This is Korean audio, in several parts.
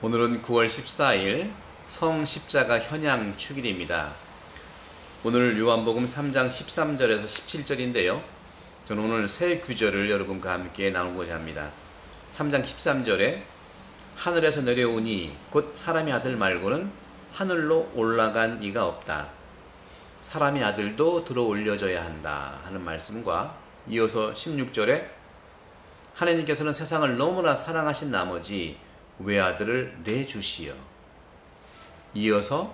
오늘은 9월 14일 성십자가 현양 축일입니다. 오늘 요한복음 3장 13절에서 17절인데요. 저는 오늘 새 구절을 여러분과 함께 나누고자 합니다. 3장 13절에 하늘에서 내려오니 곧 사람의 아들 말고는 하늘로 올라간 이가 없다. 사람의 아들도 들어 올려져야 한다 하는 말씀과 이어서 16절에 하나님께서는 세상을 너무나 사랑하신 나머지 외아들을 내주시어, 이어서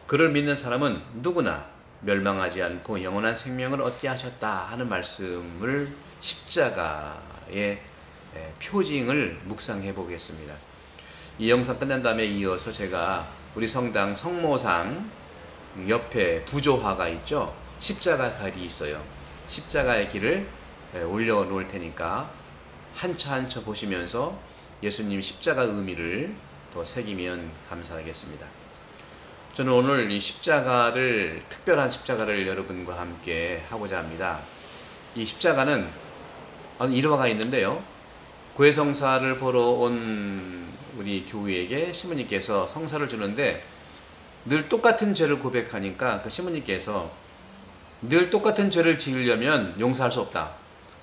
그를 믿는 사람은 누구나 멸망하지 않고 영원한 생명을 얻게 하셨다 하는 말씀을 십자가의 표징을 묵상해 보겠습니다. 이 영상 끝난 다음에 이어서 제가 우리 성당 성모상 옆에 부조화가 있죠. 십자가 갈이 있어요. 십자가의 길을 올려놓을 테니까 한차 한차 보시면서 예수님 십자가 의미를 더 새기면 감사하겠습니다. 저는 오늘 이 십자가를, 특별한 십자가를 여러분과 함께 하고자 합니다. 이 십자가는 일화가 있는데요. 고해성사를 보러 온 우리 교우에게 시모님께서 성사를 주는데 늘 똑같은 죄를 고백하니까 그 시모님께서 늘 똑같은 죄를 지으려면 용서할 수 없다.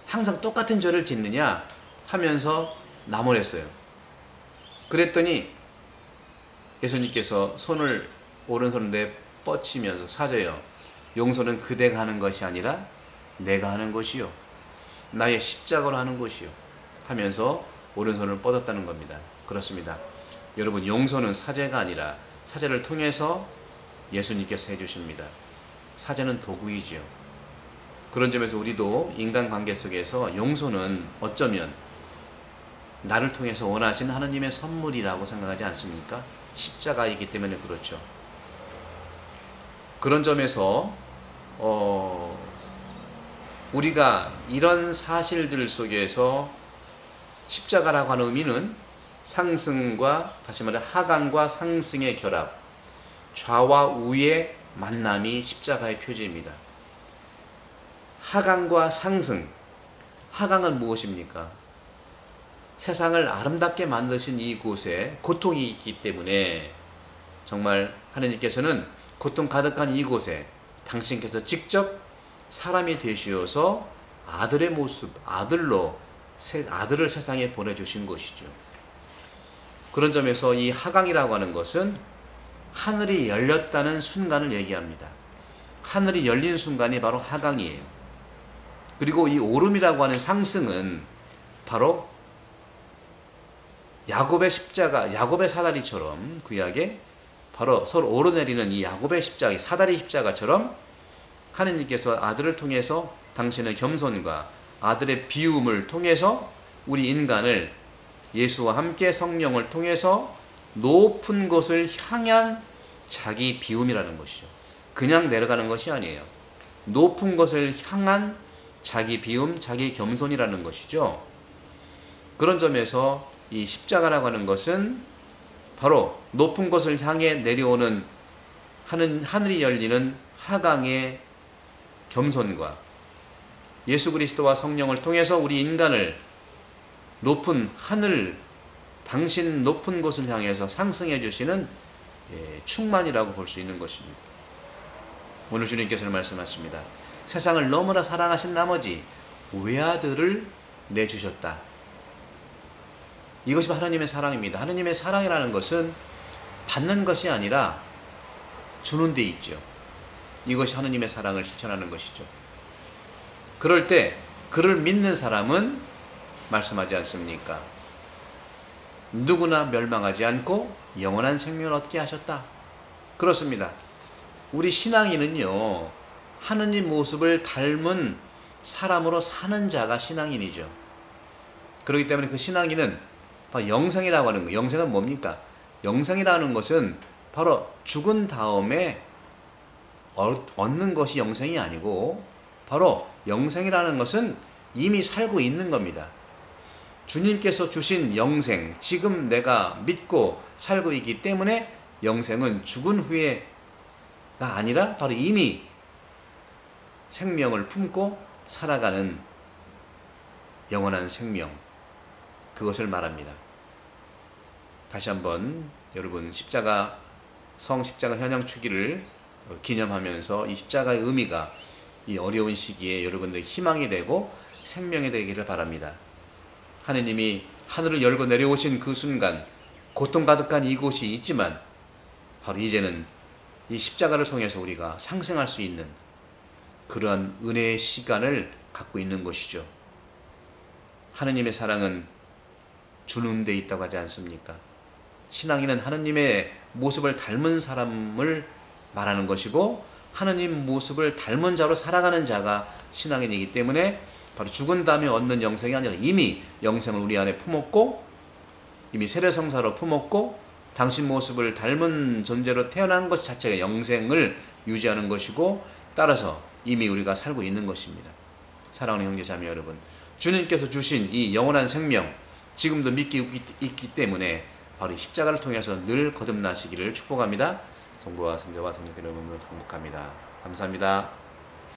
항상 똑같은 죄를 짓느냐 하면서 나무랬어요. 그랬더니 예수님께서 오른손을 내뻗치면서 사죄요. 용서는 그대가 하는 것이 아니라 내가 하는 것이요. 나의 십자가로 하는 것이요. 하면서 오른손을 뻗었다는 겁니다. 그렇습니다. 여러분, 용서는 사죄가 아니라 사죄를 통해서 예수님께서 해주십니다. 사죄는 도구이지요. 그런 점에서 우리도 인간관계 속에서 용서는 어쩌면 나를 통해서 원하시는 하나님의 선물이라고 생각하지 않습니까? 십자가이기 때문에 그렇죠. 그런 점에서 우리가 이런 사실들 속에서 십자가라고 하는 의미는 상승과, 다시 말해 하강과 상승의 결합, 좌와 우의 만남이 십자가의 표지입니다. 하강과 상승. 하강은 무엇입니까? 세상을 아름답게 만드신 이곳에 고통이 있기 때문에 정말 하나님께서는 고통 가득한 이곳에 당신께서 직접 사람이 되시어서 아들의 모습, 아들을 세상에 보내주신 것이죠. 그런 점에서 이 하강이라고 하는 것은 하늘이 열렸다는 순간을 얘기합니다. 하늘이 열린 순간이 바로 하강이에요. 그리고 이 오름이라고 하는 상승은 바로 야곱의 십자가, 야곱의 사다리처럼 구약에 바로 서로 오르내리는 이 야곱의 십자가, 사다리 십자가처럼 하느님께서 아들을 통해서 당신의 겸손과 아들의 비움을 통해서 우리 인간을 예수와 함께 성령을 통해서 높은 곳을 향한 자기 비움이라는 것이죠. 그냥 내려가는 것이 아니에요. 높은 곳을 향한 자기 비움, 자기 겸손이라는 것이죠. 그런 점에서 이 십자가라고 하는 것은 바로 높은 곳을 향해 내려오는 하늘이 열리는 하강의 겸손과 예수 그리스도와 성령을 통해서 우리 인간을 높은 하늘, 당신 높은 곳을 향해서 상승해 주시는 충만이라고 볼 수 있는 것입니다. 오늘 주님께서는 말씀하십니다. 세상을 너무나 사랑하신 나머지 외아들을 내주셨다. 이것이 하나님의 사랑입니다. 하나님의 사랑이라는 것은 받는 것이 아니라 주는 데 있죠. 이것이 하나님의 사랑을 실천하는 것이죠. 그럴 때 그를 믿는 사람은 말씀하지 않습니까? 누구나 멸망하지 않고 영원한 생명을 얻게 하셨다. 그렇습니다. 우리 신앙인은요, 하느님 모습을 닮은 사람으로 사는 자가 신앙인이죠. 그렇기 때문에 그 신앙인은 바로 영생이라고 하는 거. 영생은 뭡니까? 영생이라는 것은 바로 죽은 다음에 얻는 것이 영생이 아니고, 바로 영생이라는 것은 이미 살고 있는 겁니다. 주님께서 주신 영생, 지금 내가 믿고 살고 있기 때문에 영생은 죽은 후에가 아니라 바로 이미 생명을 품고 살아가는 영원한 생명, 그것을 말합니다. 다시 한번 여러분 성십자가 현양축일을 기념하면서 이 십자가의 의미가 이 어려운 시기에 여러분들 희망이 되고 생명이 되기를 바랍니다. 하느님이 하늘을 열고 내려오신 그 순간 고통 가득한 이곳이 있지만 바로 이제는 이 십자가를 통해서 우리가 상생할 수 있는 그러한 은혜의 시간을 갖고 있는 것이죠. 하느님의 사랑은 주는 데 있다고 하지 않습니까? 신앙인은 하느님의 모습을 닮은 사람을 말하는 것이고 하느님 모습을 닮은 자로 살아가는 자가 신앙인이기 때문에 바로 죽은 다음에 얻는 영생이 아니라 이미 영생을 우리 안에 품었고 이미 세례성사로 품었고 당신 모습을 닮은 존재로 태어난 것 자체가 영생을 유지하는 것이고 따라서 이미 우리가 살고 있는 것입니다. 사랑하는 형제자매 여러분, 주님께서 주신 이 영원한 생명 지금도 믿기 있기 때문에 바로 십자가를 통해서 늘 거듭나시기를 축복합니다. 성부와 성자와 성령의 이름으로 축복합니다. 감사합니다.